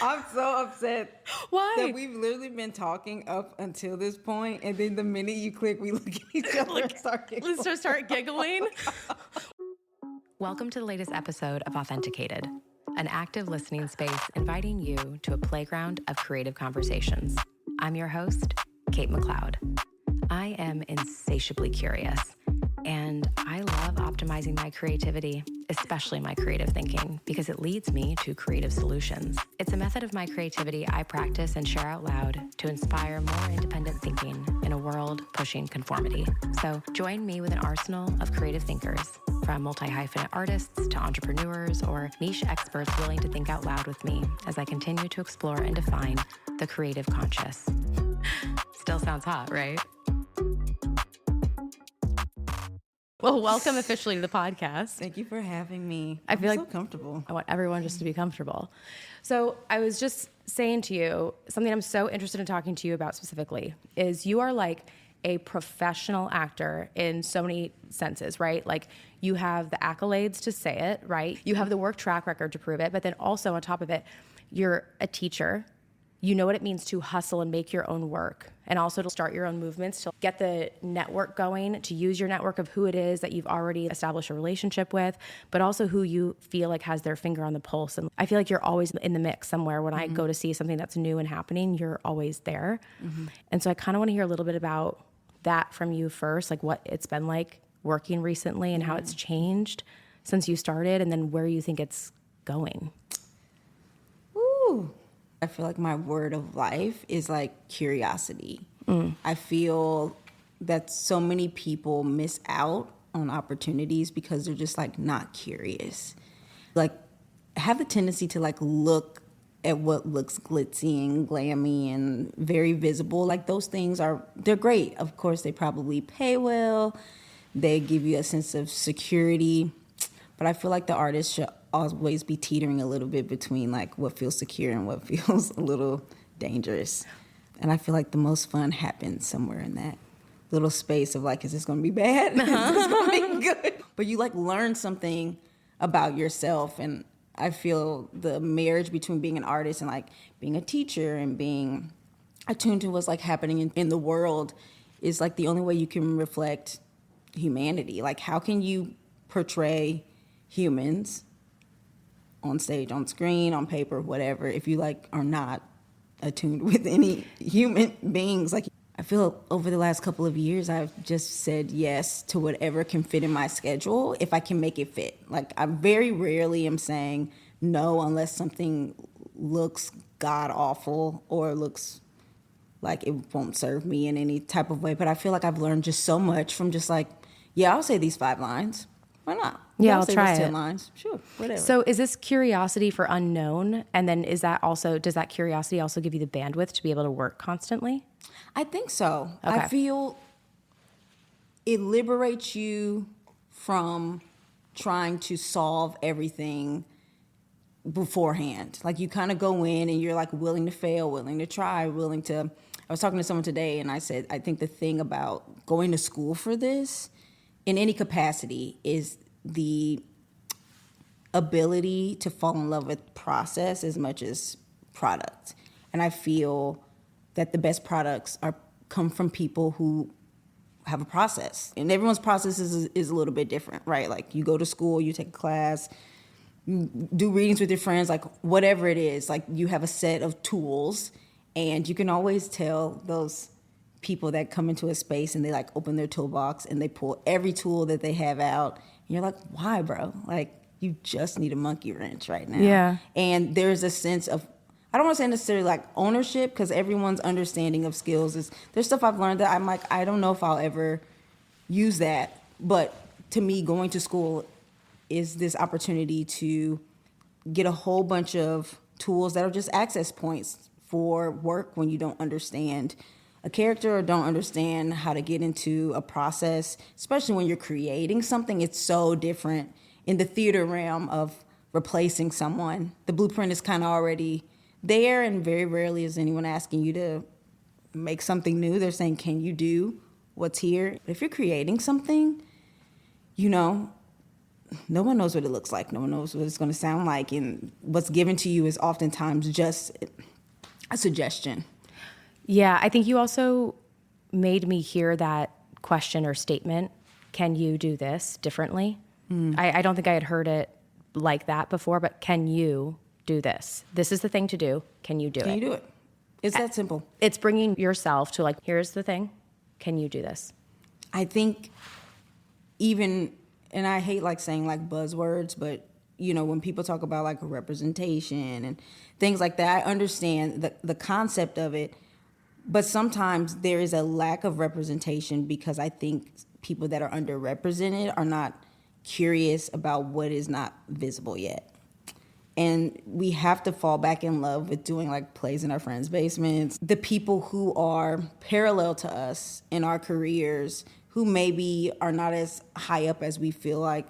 I'm so upset. Why? That we've literally been talking up until this point, and then the minute you click, we look at each other and start giggling. Let's just start giggling. Welcome to the latest episode of Authenticated, an active listening space inviting you to a playground of creative conversations. I'm your host, Kate McLeod. I am insatiably curious, and I love optimizing my creativity, especially my creative thinking, because it leads me to creative solutions. It's a method of my creativity I practice and share out loud to inspire more independent thinking in a world pushing conformity. So join me with an arsenal of creative thinkers, from multi-hyphenate artists to entrepreneurs or niche experts willing to think out loud with me as I continue to explore and define the creative conscious. Still sounds hot, right? Well, welcome officially to the podcast. Thank you for having me. I feel so comfortable. I want everyone just to be comfortable. So I was just saying to you, something I'm so interested in talking to you about specifically is you are like a professional actor in so many senses, right? Like you have the accolades to say it, right? You have the work track record to prove it, but then also on top of it, you're a teacher. You know what it means to hustle and make your own work, and also to start your own movements, to get the network going, to use your network of who it is that you've already established a relationship with, but also who you feel like has their finger on the pulse. And I feel like you're always in the mix somewhere. When I go to see something that's new and happening, you're always there. And so I kind of want to hear a little bit about that from you first, like what it's been like working recently and how it's changed since you started, and then where you think it's going. Ooh. I feel like my word of life is like curiosity. I feel that so many people miss out on opportunities because they're just like not curious. Like have the tendency to like look at what looks glitzy and glammy and very visible. Like those things they're great. Of course, they probably pay well. They give you a sense of security. But I feel like the artist should always be teetering a little bit between like what feels secure and what feels a little dangerous. And I feel like the most fun happens somewhere in that little space of like, is this going to be bad? Is this going to be good? But you like learn something about yourself. And I feel the marriage between being an artist and like being a teacher and being attuned to what's like happening in the world is like the only way you can reflect humanity. Like how can you portray humans on stage, on screen, on paper, whatever, if you like are not attuned with any human beings? Like I feel over the last couple of years I've just said yes to whatever can fit in my schedule if I can make it fit. Like I very rarely am saying no unless something looks god awful or looks like it won't serve me in any type of way. But I feel like I've learned just so much from just like, yeah, I'll say these 5 lines. Why not? Yeah, I'll say try those it. 10 lines. Sure, whatever. So is this curiosity for unknown? And then does that curiosity also give you the bandwidth to be able to work constantly? I think so. Okay. I feel it liberates you from trying to solve everything beforehand. Like you kind of go in and you're like willing to fail, willing to try, willing to... I was talking to someone today and I said, I think the thing about going to school for this in any capacity is the ability to fall in love with process as much as product. And I feel that the best products come from people who have a process. And everyone's process is a little bit different, right? Like you go to school, you take a class, you do readings with your friends, like whatever it is, like you have a set of tools and you can always tell those people that come into a space and they like open their toolbox and they pull every tool that they have out. And you're like, why, bro? Like you just need a monkey wrench right now. Yeah. And there's a sense of, I don't want to say necessarily like ownership because everyone's understanding of skills there's stuff I've learned that I'm like, I don't know if I'll ever use that. But to me, going to school is this opportunity to get a whole bunch of tools that are just access points for work when you don't understand a character or don't understand how to get into a process, especially when you're creating something. It's so different in the theater realm of replacing someone. The blueprint is kind of already there, and very rarely is anyone asking you to make something new. They're saying, can you do what's here? If you're creating something, you know, no one knows what it looks like. No one knows what it's going to sound like. And what's given to you is oftentimes just a suggestion. Yeah, I think you also made me hear that question or statement, can you do this differently? I don't think I had heard it like that before, but can you do this? This is the thing to do. Can you do it? Can you do it? It's that simple. It's bringing yourself to like, here's the thing. Can you do this? I think even, and I hate like saying like buzzwords, but you know, when people talk about like representation and things like that, I understand the concept of it, but sometimes there is a lack of representation because I think people that are underrepresented are not curious about what is not visible yet. And we have to fall back in love with doing like plays in our friends' basements. The people who are parallel to us in our careers, who maybe are not as high up as we feel like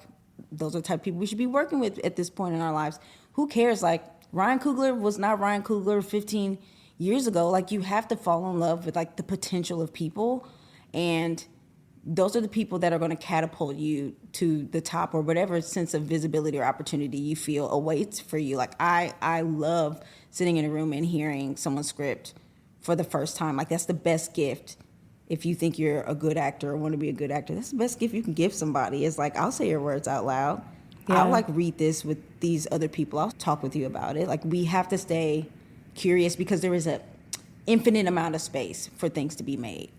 those are the type of people we should be working with at this point in our lives. Who cares? Like Ryan Coogler was not Ryan Coogler 15 years ago. Like you have to fall in love with like the potential of people, and those are the people that are going to catapult you to the top or whatever sense of visibility or opportunity you feel awaits for you. Like I love sitting in a room and hearing someone's script for the first time. Like that's the best gift. If you think you're a good actor or want to be a good actor, that's the best gift you can give somebody. Is like, I'll say your words out loud. Yeah. I'll like read this with these other people. I'll talk with you about it. Like we have to stay curious because there is a infinite amount of space for things to be made.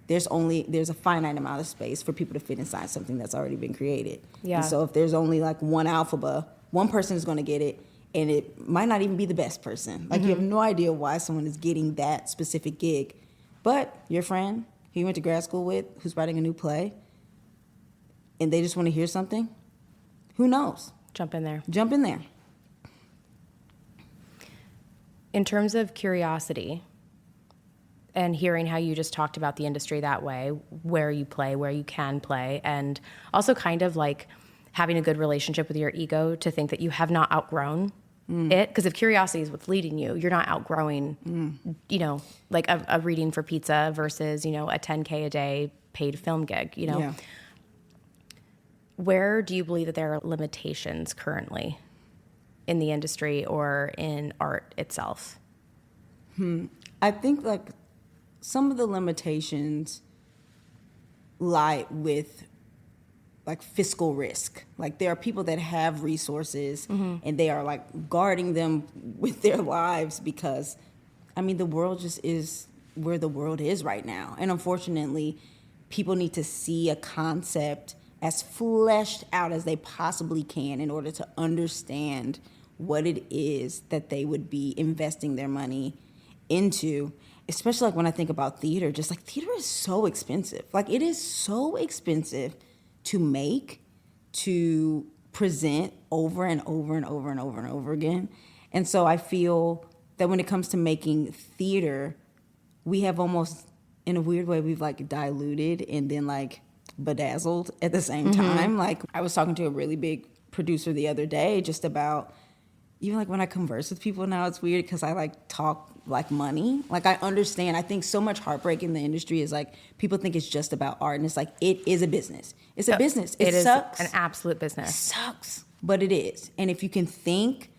There's a finite amount of space for people to fit inside something that's already been created. Yeah. And so if there's only like one alphabet, one person is going to get it, and it might not even be the best person. Like you have no idea why someone is getting that specific gig. But your friend who you went to grad school with, who's writing a new play, and they just want to hear something, who knows? Jump in there. Jump in there. In terms of curiosity, and hearing how you just talked about the industry that way, where you play, where you can play, and also kind of like having a good relationship with your ego to think that you have not outgrown it. Because if curiosity is what's leading you, you're not outgrowing, you know, like a reading for pizza versus, you know, a 10K a day paid film gig, you know. Yeah. Where do you believe that there are limitations currently in the industry or in art itself? I think like some of the limitations lie with like fiscal risk. Like there are people that have resources and they are like guarding them with their lives because, I mean, the world just is where the world is right now. And unfortunately, people need to see a concept as fleshed out as they possibly can in order to understand what it is that they would be investing their money into. Especially like when I think about theater, just like theater is so expensive. Like it is so expensive to make, to present over and over and over and over and over again. And so I feel that when it comes to making theater, we have almost, in a weird way, we've like diluted and then like bedazzled at the same time. Like I was talking to a really big producer the other day just about, even like when I converse with people now, it's weird because I like talk like money. Like I understand. I think so much heartbreak in the industry is like people think it's just about art, and it's like it is a business. It's a business. It sucks. Is an absolute business. It sucks, but it is. And if you can think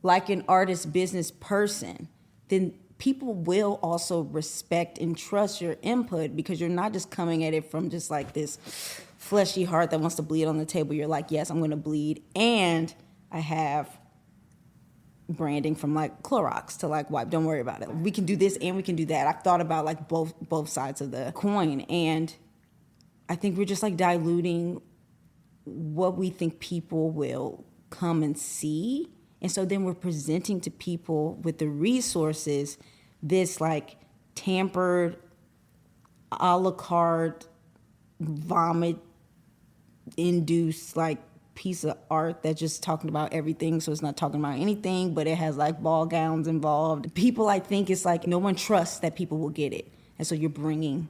like an artist business person, then people will also respect and trust your input because you're not just coming at it from just like this fleshy heart that wants to bleed on the table. You're like, yes, I'm going to bleed, and I have branding from like Clorox to like wipe. Don't worry about it. We can do this and we can do that. I've thought about like both sides of the coin, and I think we're just like diluting what we think people will come and see. And so then we're presenting to people with the resources this like tampered, a la carte, vomit induced like piece of art that's just talking about everything, so it's not talking about anything, but it has like ball gowns involved. People, I think it's like no one trusts that people will get it, and so you're bringing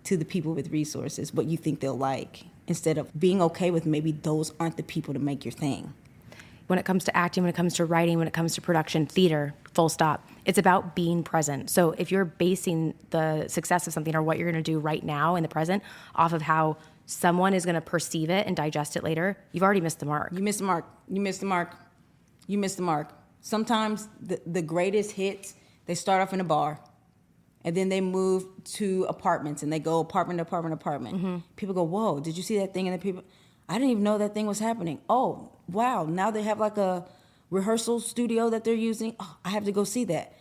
to the people with resources what you think they'll like instead of being okay with maybe those aren't the people to make your thing. When it comes to acting, when it comes to writing, when it comes to production, theater, full stop, it's about being present. So if you're basing the success of something or what you're going to do right now in the present off of how someone is going to perceive it and digest it later, you've already missed the mark. You missed the mark. You missed the mark. You missed the mark. Sometimes the greatest hits, they start off in a bar, and then they move to apartments, and they go apartment to apartment to apartment. Mm-hmm. People go, whoa, did you see that thing? And the people, I didn't even know that thing was happening. Oh, wow, now they have like a rehearsal studio that they're using. Oh, I have to go see that.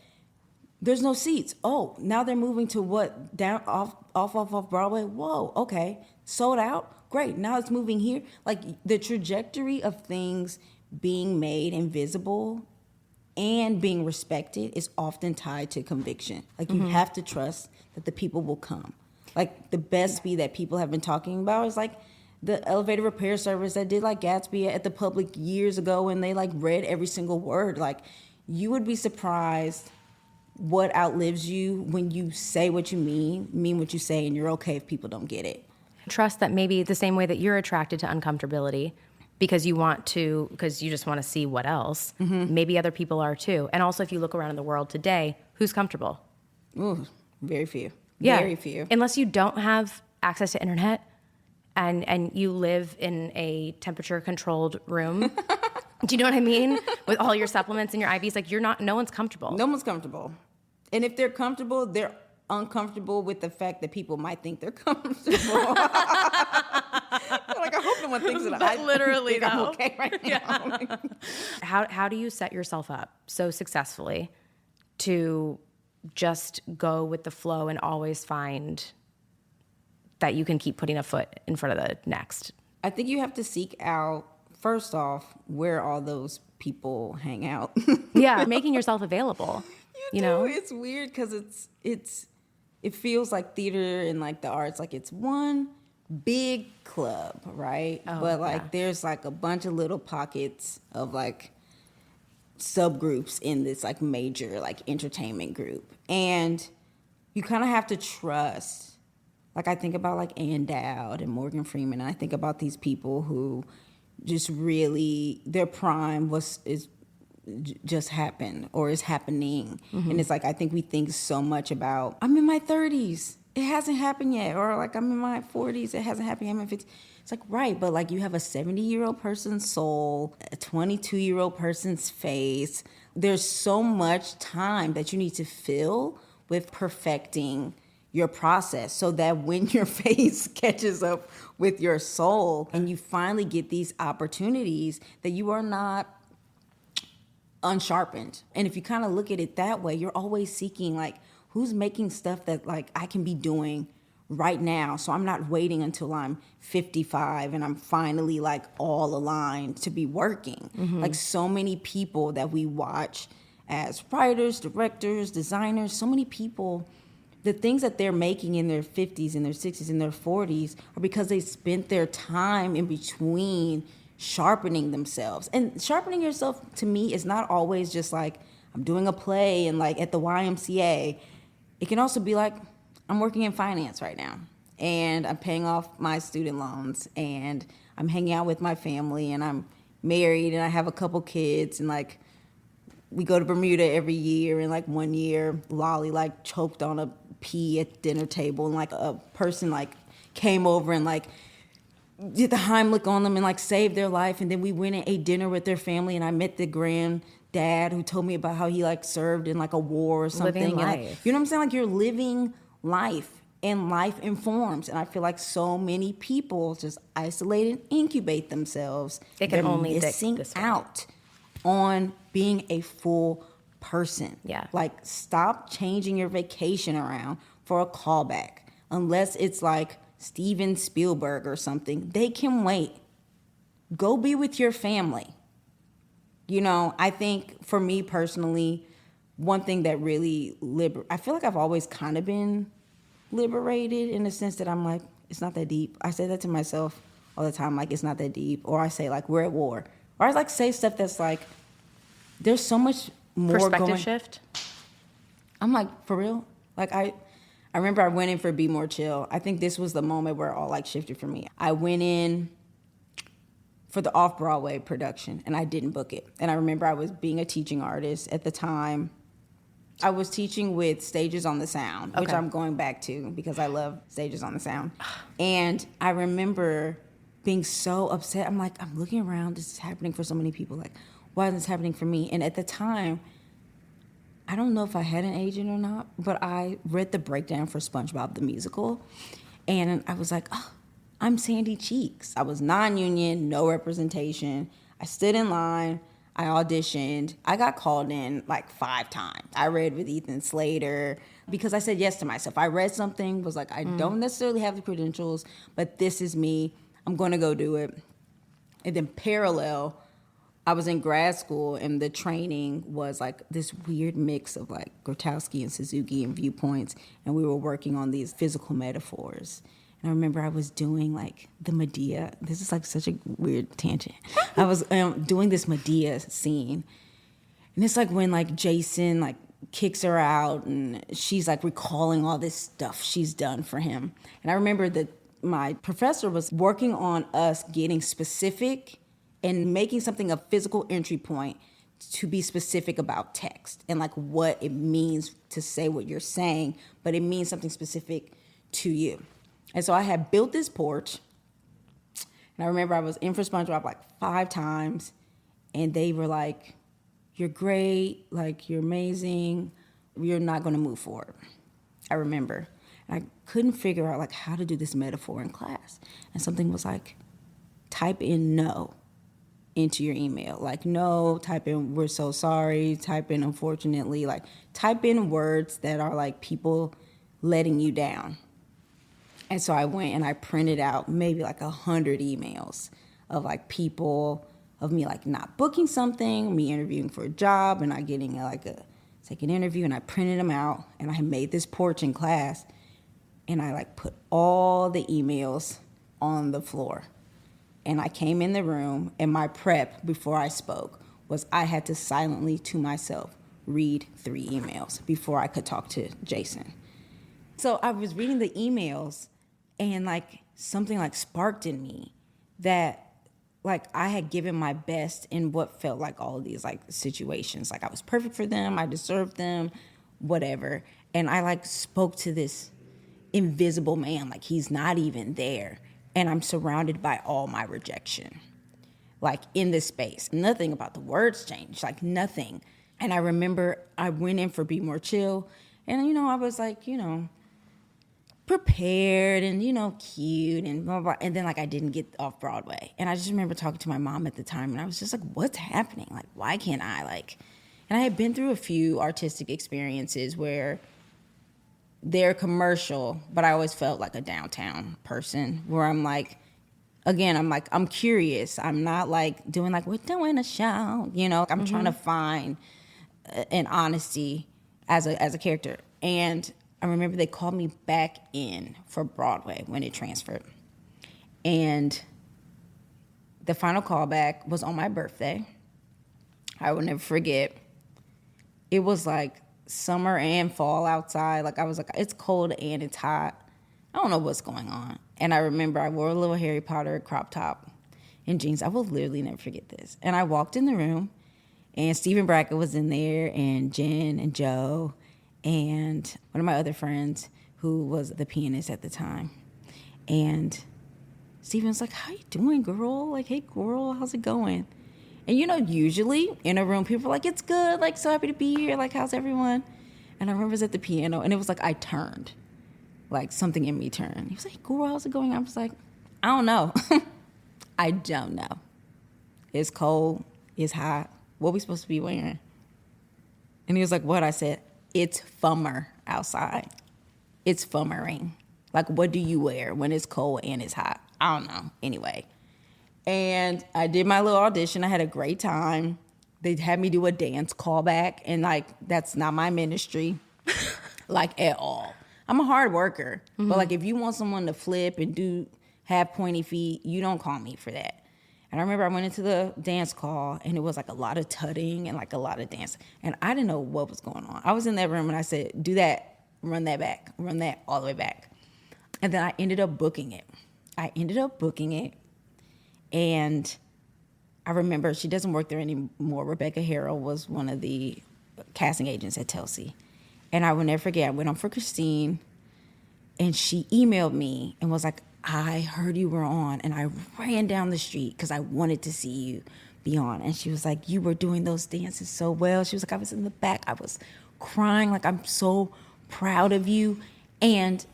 There's no seats. Oh, now they're moving to what? Down off Broadway? Whoa, okay. Sold out? Great. Now it's moving here. Like the trajectory of things being made invisible and being respected is often tied to conviction. Like you have to trust that the people will come. Like the best speed that people have been talking about is like the elevator repair service that did like Gatsby at the Public years ago, and they like read every single word. Like you would be surprised what outlives you when you say what you mean what you say, and you're okay if people don't get it. Trust that maybe the same way that you're attracted to uncomfortability because you just want to see what else, maybe other people are too. And also if you look around in the world today, who's comfortable? Ooh, very few. Yeah. Very few. Unless you don't have access to internet and you live in a temperature controlled room. Do you know what I mean? With all your supplements and your IVs, like no one's comfortable. No one's comfortable. And if they're comfortable, they're uncomfortable with the fact that people might think they're comfortable. Like I hope no one thinks that I literally think I'm okay right now. Yeah. How do you set yourself up so successfully to just go with the flow and always find that you can keep putting a foot in front of the next? I think you have to seek out, first off, where all those people hang out. Yeah, making yourself available. You know, it's weird because it feels like theater and like the arts, like it's one big club, right? Oh, but like there's like a bunch of little pockets of like subgroups in this like major like entertainment group, and you kind of have to trust. Like I think about like Ann Dowd and Morgan Freeman, and I think about these people who just really their prime just happened or is happening. And it's like I think we think so much about I'm in my 30s, it hasn't happened yet, or like I'm in my 40s, it hasn't happened yet, I'm in 50s. It's like right, but like you have a 70-year-old person's soul, a 22-year-old person's face. There's so much time that you need to fill with perfecting your process so that when your face catches up with your soul and you finally get these opportunities that you are not unsharpened. And if you kind of look at it that way, you're always seeking like who's making stuff that like I can be doing right now. So I'm not waiting until I'm 55 and I'm finally like all aligned to be working. Like so many people that we watch as writers, directors, designers, so many people, the things that they're making in their 50s, in their 60s, in their 40s are because they spent their time in between sharpening themselves. And sharpening yourself to me is not always just like I'm doing a play and like at the YMCA. It can also be like I'm working in finance right now and I'm paying off my student loans and I'm hanging out with my family and I'm married and I have a couple kids and like we go to Bermuda every year, and like one year Lolly like choked on a pea at the dinner table and like a person like came over and like did the Heimlich on them and like saved their life. And then we went and ate dinner with their family and I met the granddad who told me about how he like served in like a war or something. Living life. And, like, you know what I'm saying? Like you're living life and life informs. And I feel like so many people just isolate and incubate themselves. They can only missing out on being a full person. Yeah. Like stop changing your vacation around for a callback unless it's like Steven Spielberg or something. They can wait. Go be with your family. You know, I think for me personally, one thing that really I feel like I've always kind of been liberated in the sense that I'm like, it's not that deep. I say that to myself all the time, like it's not that deep. Or I say like, we're at war. Or I like say stuff that's like, there's so much more perspective shift. I'm like, for real? Like I remember I went in for Be More Chill. I think this was the moment where it all like shifted for me. I went in for the off-Broadway production and I didn't book it. And I remember I was being a teaching artist at the time I was teaching with Stages on the Sound, which Okay. I'm going back to because I love Stages on the Sound. And I remember being so upset. I'm like, I'm looking around. This is happening for so many people. Like, why is this happening for me? And at the time, I don't know if I had an agent or not, but I read the breakdown for SpongeBob the Musical. And I was like, oh, I'm Sandy Cheeks. I was non-union, no representation. I stood in line. I auditioned. I got called in like 5 times. I read with Ethan Slater because I said yes to myself. I read something, was like, I don't necessarily have the credentials, but this is me. I'm going to go do it. And then parallel, I was in grad school and the training was like this weird mix of like Grotowski and Suzuki and viewpoints. And we were working on these physical metaphors. And I remember I was doing like the Medea. This is like such a weird tangent. I was doing this Medea scene. And it's like when like Jason like kicks her out and she's like recalling all this stuff she's done for him. And I remember that my professor was working on us getting specific and making something a physical entry point to be specific about text and like what it means to say what you're saying, but it means something specific to you. And so I had built this porch, and I remember I was in for SpongeBob like 5 times, and they were like, you're great, like you're amazing, you're not gonna move forward. I remember. And I couldn't figure out like how to do this metaphor in class. And something was like, type in no into your email. Like no, type in we're so sorry, type in unfortunately, like type in words that are like people letting you down. And so I went and I printed out maybe like 100 emails of like people, of me like not booking something, me interviewing for a job and not getting like a second interview. And I printed them out and I had made this porch in class and I like put all the emails on the floor. And I came in the room and my prep before I spoke was I had to silently to myself read 3 emails before I could talk to Jason. So I was reading the emails and like something like sparked in me that like I had given my best in what felt like all of these like situations. Like I was perfect for them, I deserved them, whatever. And I like spoke to this invisible man, like he's not even there. And I'm surrounded by all my rejection, like in this space. Nothing about the words changed, like nothing. And I remember I went in for Be More Chill. And, you know, I was like, you know, prepared and, you know, cute and blah, blah. And then like I didn't get off Broadway. And I just remember talking to my mom at the time and I was just like, what's happening? Like, why can't I like, and I had been through a few artistic experiences where they're commercial, but I always felt like a downtown person where I'm like, again, I'm like, I'm curious. I'm not like doing like, we're doing a show, you know, I'm trying to find an honesty as a character. And I remember they called me back in for Broadway when it transferred. And the final callback was on my birthday. I will never forget. It was like summer and fall outside. Like I was like, it's cold and it's hot. I don't know what's going on. And I remember I wore a little Harry Potter crop top and jeans. I will literally never forget this. And I walked in the room and Stephen Brackett was in there and Jen and Joe and one of my other friends who was the pianist at the time. And Stephen's like, how you doing, girl? Like, hey, girl, how's it going? And, you know, usually in a room, people are like, it's good. Like, so happy to be here. Like, how's everyone? And I remember I was at the piano, and it was like I turned. Like, something in me turned. He was like, girl, how's it going? I was like, I don't know. I don't know. It's cold. It's hot. What are we supposed to be wearing? And he was like, what? I said, it's fummer outside. It's fummering. Like, what do you wear when it's cold and it's hot? I don't know. Anyway. And I did my little audition. I had a great time. They had me do a dance callback. And, like, that's not my ministry, like, at all. I'm a hard worker. Mm-hmm. But, like, if you want someone to flip and have pointy feet, you don't call me for that. And I remember I went into the dance call, and it was, like, a lot of tutting and, like, a lot of dancing. And I didn't know what was going on. I was in that room, and I said, do that, run that back, run that all the way back. And then I ended up booking it. And I remember she doesn't work there anymore. Rebecca Harrell was one of the casting agents at Telsey. And I will never forget, I went on for Christine, and she emailed me and was like, I heard you were on, and I ran down the street because I wanted to see you be on. And she was like, you were doing those dances so well. She was like, I was in the back. I was crying. Like, I'm so proud of you. And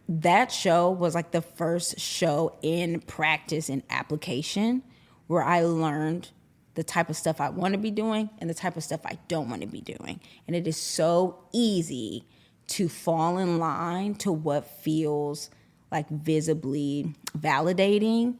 that show was like the first show in practice and application where I learned the type of stuff I want to be doing and the type of stuff I don't want to be doing. And it is so easy to fall in line to what feels like visibly validating.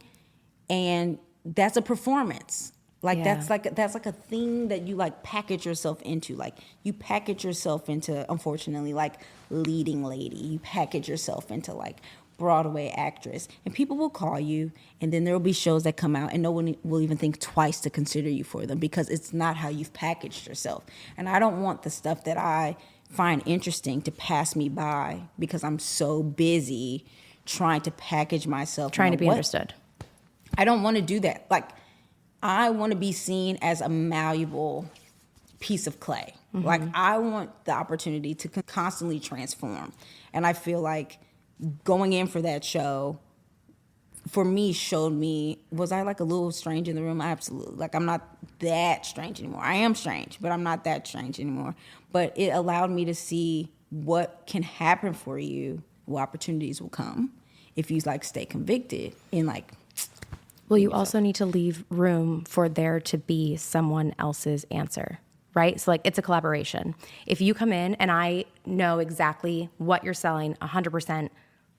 And that's a performance. Like that's like a thing that you like package yourself into. Like you package yourself into, unfortunately, like leading lady. You package yourself into like Broadway actress, and people will call you, and then there will be shows that come out and no one will even think twice to consider you for them because it's not how you've packaged yourself. And I don't want the stuff that I find interesting to pass me by because I'm so busy trying to package myself. Trying to be understood. I don't want to do that. Like, I want to be seen as a malleable piece of clay. Mm-hmm. Like, I want the opportunity to constantly transform. And I feel like going in for that show, for me, showed me, was I like a little strange in the room? Absolutely. Like, I'm not that strange anymore. I am strange, but I'm not that strange anymore. But it allowed me to see what can happen for you, what opportunities will come if you like stay convicted and like. Well, you also need to leave room for there to be someone else's answer, right? So like it's a collaboration. If you come in and I know exactly what you're selling 100%,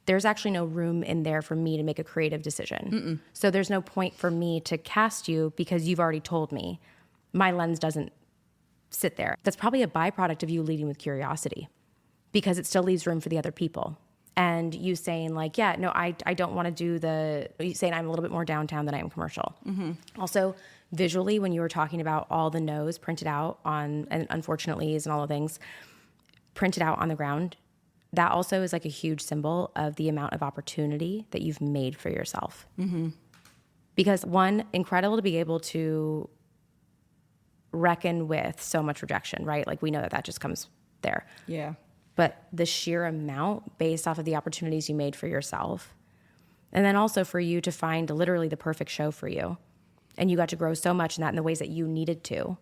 there's actually no room in there for me to make a creative decision. Mm-mm. So there's no point for me to cast you because you've already told me. My lens doesn't sit there. That's probably a byproduct of you leading with curiosity because it still leaves room for the other people. And you saying like, yeah, no, I don't want to do you saying I'm a little bit more downtown than I am commercial. Mm-hmm. Also, visually, when you were talking about all the no's printed out on, and unfortunately and all the things, printed out on the ground, that also is like a huge symbol of the amount of opportunity that you've made for yourself. Mm-hmm. Because one, incredible to be able to reckon with so much rejection, right? Like we know that just comes there. Yeah. But the sheer amount based off of the opportunities you made for yourself. And then also for you to find literally the perfect show for you. And you got to grow so much in that in the ways that you needed to.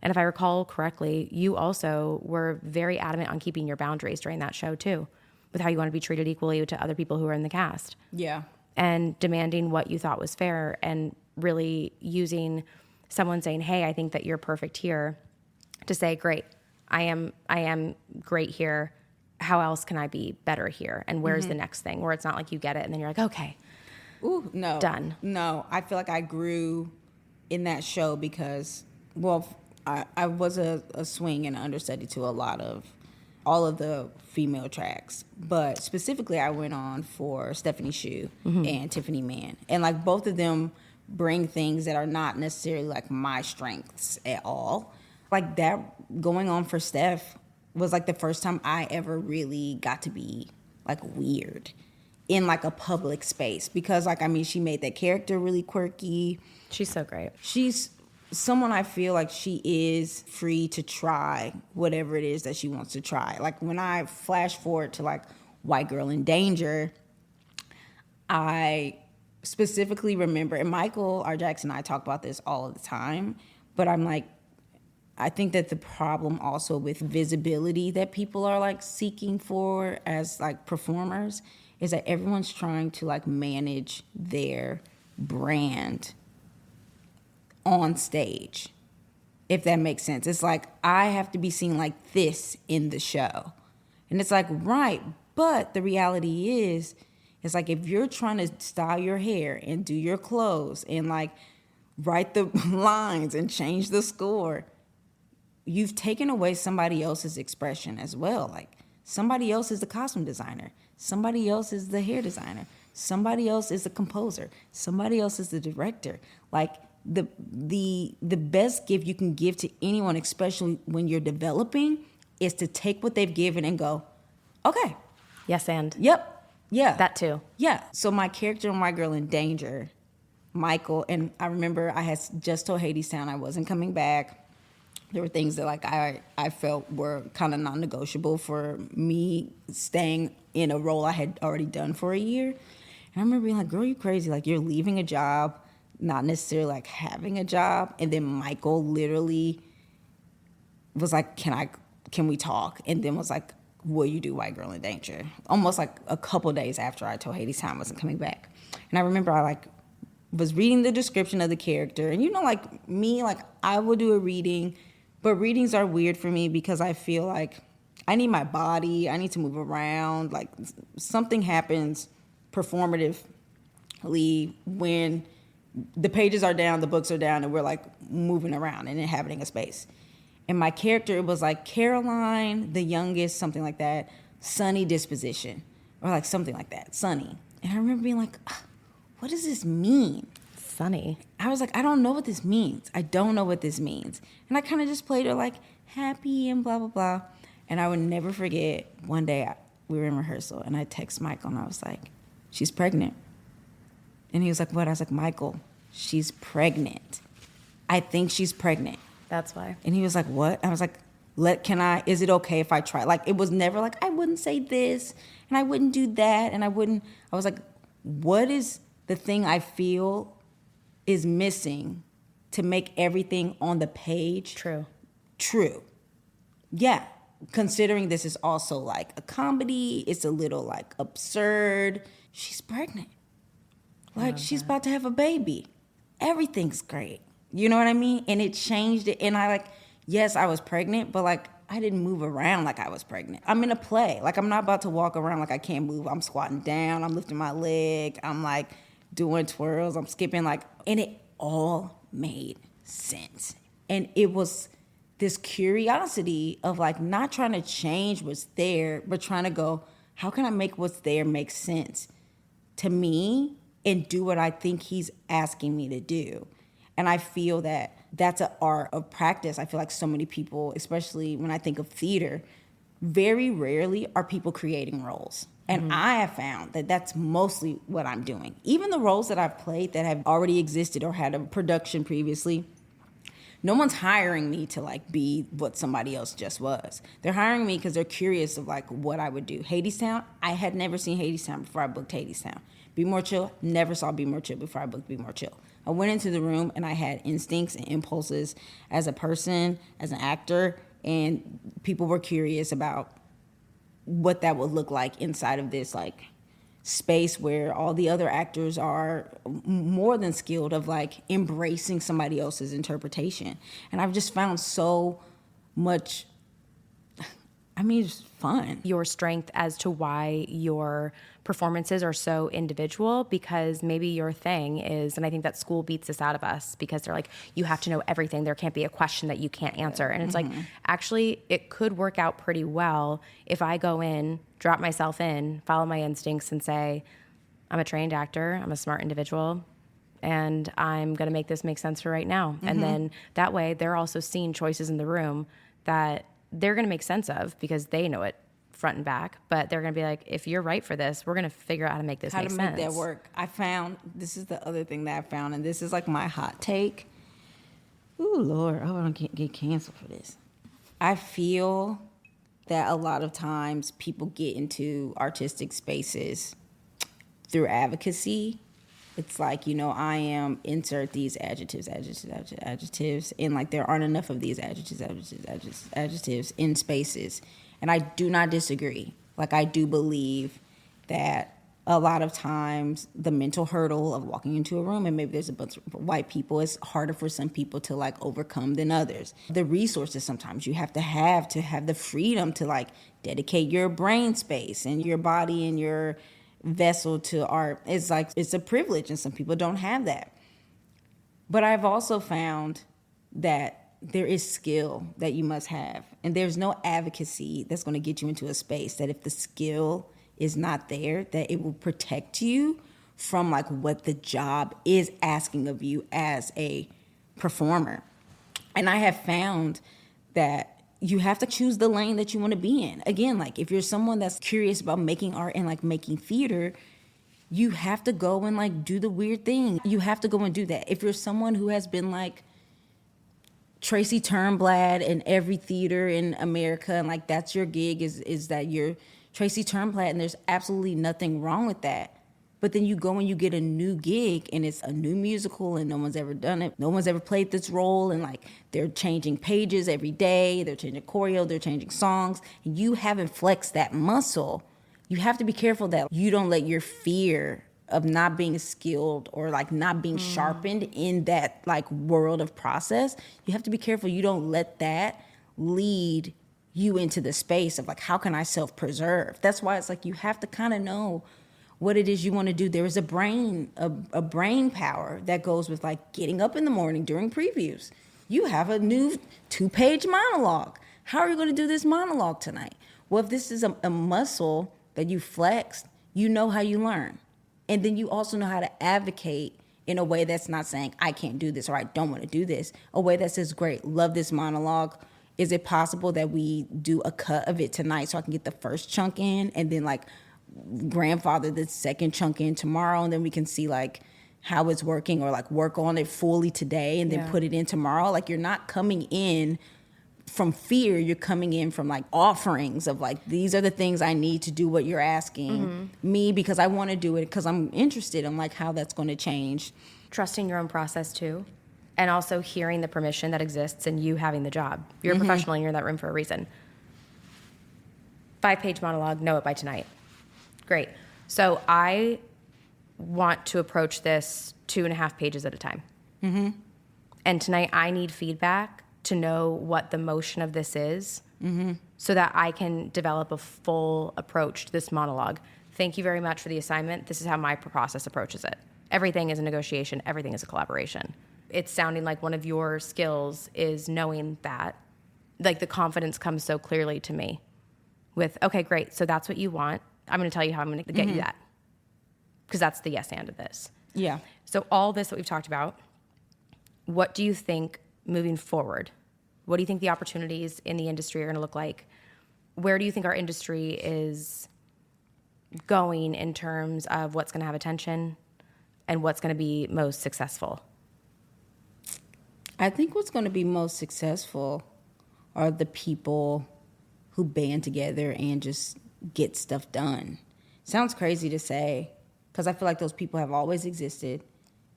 And if I recall correctly, you also were very adamant on keeping your boundaries during that show too, with how you want to be treated equally to other people who are in the cast. Yeah. And demanding what you thought was fair and really using someone saying, hey, I think that you're perfect here to say, great, I am great here. How else can I be better here? And where's the next thing? Where it's not like you get it and then you're like, okay. Ooh, no. Done. No, I feel like I grew in that show because, well, I was a swing and an understudy to all of the female tracks. But specifically, I went on for Stephanie Shu and Tiffany Mann. And like both of them bring things that are not necessarily like my strengths at all. Like that going on for Steph was like the first time I ever really got to be like weird in like a public space because like, I mean, she made that character really quirky. She's so great. She's someone I feel like she is free to try whatever it is that she wants to try. Like when I flash forward to like White Girl in Danger, I specifically remember, and Michael R. Jackson and I talk about this all of the time, but I'm like, I think that the problem also with visibility that people are like seeking for as like performers is that everyone's trying to like manage their brand on stage, if that makes sense. It's like, I have to be seen like this in the show. And it's like, right, but the reality is, it's like if you're trying to style your hair and do your clothes and like write the lines and change the score, you've taken away somebody else's expression as well. Like somebody else is the costume designer. Somebody else is the hair designer. Somebody else is the composer. Somebody else is the director. Like the best gift you can give to anyone, especially when you're developing, is to take what they've given and go, okay. Yes, and. Yep. Yeah. That too. Yeah. So my character in My Girl in Danger, Michael, and I remember I had just told Hadestown I wasn't coming back. There were things that like I felt were kind of non-negotiable for me staying in a role I had already done for a year. And I remember being like, girl, you crazy. Like, you're leaving a job, not necessarily like having a job. And then Michael literally was like, can we talk? And then was like, will you do White Girl in Danger? Almost like a couple days after I told Hadestown I wasn't coming back. And I remember I like was reading the description of the character. And you know, like me, like I will do a reading, but readings are weird for me because I feel like I need my body, I need to move around. Like something happens performatively when the pages are down, the books are down, and we're like moving around and inhabiting a space. And my character, it was like Caroline, the youngest, something like that, sunny disposition, or like something like that, sunny. And I remember being like, what does this mean? Sunny. I was like, I don't know what this means. I don't know what this means. And I kind of just played her like happy and blah, blah, blah. And I would never forget, one day we were in rehearsal and I text Michael and I was like, she's pregnant. And he was like, what? I was like, Michael, she's pregnant. I think she's pregnant. That's why. And he was like, what? I was like, is it okay if I try? Like, it was never like, I wouldn't say this and I wouldn't do that. And I was like, what is the thing I feel is missing to make everything on the page true? Yeah. Considering this is also like a comedy, it's a little like absurd. She's pregnant. Like, she's about to have a baby. Everything's great. You know what I mean? And it changed it. And I like, yes, I was pregnant, but like, I didn't move around like I was pregnant. I'm in a play. Like, I'm not about to walk around like I can't move. I'm squatting down. I'm lifting my leg. I'm like doing twirls. I'm skipping like, and it all made sense. And it was this curiosity of like not trying to change what's there, but trying to go, how can I make what's there make sense to me and do what I think he's asking me to do? And I feel that that's an art of practice. I feel like so many people, especially when I think of theater, very rarely are people creating roles. And I have found that that's mostly what I'm doing. Even the roles that I've played that have already existed or had a production previously, no one's hiring me to like be what somebody else just was. They're hiring me because they're curious of like what I would do. Hadestown, I had never seen Hadestown before I booked Hadestown. Be More Chill, never saw Be More Chill before I booked Be More Chill. I went into the room and I had instincts and impulses as a person, as an actor, and people were curious about what that would look like inside of this like space where all the other actors are more than skilled of like embracing somebody else's interpretation. And I've just found so much, just fun. Your strength as to why your performances are so individual, because maybe your thing is, and I think that school beats this out of us because they're like, you have to know everything. There can't be a question that you can't answer. And it's like, actually, it could work out pretty well if I go in, drop myself in, follow my instincts and say, I'm a trained actor, I'm a smart individual, and I'm going to make this make sense for right now. And then that way they're also seeing choices in the room that they're going to make sense of because they know it front and back, but they're going to be like, if you're right for this, we're going to figure out how to make this make sense. How to make that work. I found, this is the other thing that I found, and this is like my hot take. Ooh, Lord, I hope I don't get canceled for this. I feel that a lot of times people get into artistic spaces through advocacy. It's like, I am, insert these adjectives, and like there aren't enough of these adjectives in spaces. And I do not disagree. Like, I do believe that a lot of times the mental hurdle of walking into a room, and maybe there's a bunch of white people, is harder for some people to like overcome than others. The resources sometimes you have to the freedom to like dedicate your brain space and your body and your vessel to art. It's like, it's a privilege, and some people don't have that. But I've also found that there is skill that you must have, and there's no advocacy that's going to get you into a space that if the skill is not there, that it will protect you from like what the job is asking of you as a performer. And I have found that you have to choose the lane that you want to be in. Again, like if you're someone that's curious about making art and like making theater, you have to go and like do the weird thing. You have to go and do that. If you're someone who has been like Tracy Turnblad in every theater in America, and like that's your gig is that you're Tracy Turnblad, and there's absolutely nothing wrong with that. But then you go and you get a new gig and it's a new musical and no one's ever done it. No one's ever played this role, and like they're changing pages every day, they're changing choreo, they're changing songs, and you haven't flexed that muscle. You have to be careful that you don't let your fear of not being skilled or like not being sharpened in that like world of process. You have to be careful you don't let that lead you into the space of like, how can I self-preserve? That's why it's like you have to kind of know what it is you want to do. There is a brain power that goes with like getting up in the morning during previews. You have a new 2-page monologue. How are you going to do this monologue tonight? Well, if this is a muscle that you flexed, you know how you learn. And then you also know how to advocate in a way that's not saying, I can't do this or I don't want to do this. A way that says, great, love this monologue. Is it possible that we do a cut of it tonight so I can get the first chunk in and then like grandfather the second chunk in tomorrow, and then we can see like how it's working, or like work on it fully today and then put it in tomorrow? Like you're not coming in from fear, you're coming in from like offerings of like, these are the things I need to do what you're asking me, because I want to do it because I'm interested in like how that's going to change. Trusting your own process too, and also hearing the permission that exists in you having the job. You're a professional and you're in that room for a reason. 5-page monologue, know it by tonight. Great. So I want to approach this 2.5 pages at a time. And tonight I need feedback to know what the motion of this is, so that I can develop a full approach to this monologue. Thank you very much for the assignment. This is how my process approaches it. Everything is a negotiation. Everything is a collaboration. It's sounding like one of your skills is knowing that, like the confidence comes so clearly to me with, okay, great. So that's what you want. I'm going to tell you how I'm going to get you that. Because that's the yes and of this. Yeah. So all this that we've talked about, what do you think moving forward? What do you think the opportunities in the industry are going to look like? Where do you think our industry is going in terms of what's going to have attention and what's going to be most successful? I think what's going to be most successful are the people who band together and just get stuff done. Sounds crazy to say, because I feel like those people have always existed.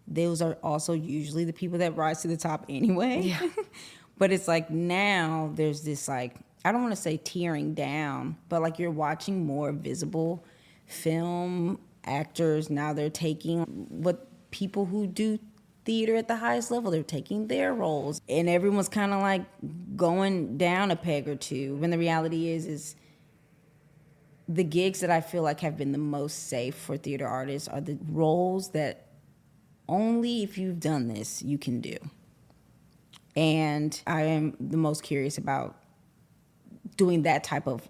Those are also usually the people that rise to the top anyway. Yeah. But it's like now there's this like, I don't want to say tearing down, but like you're watching more visible film actors. Now they're taking what people who do theater at the highest level, they're taking their roles. And everyone's kind of like going down a peg or two. When the reality is the gigs that I feel like have been the most safe for theater artists are the roles that only if you've done this you can do. And I am the most curious about doing that type of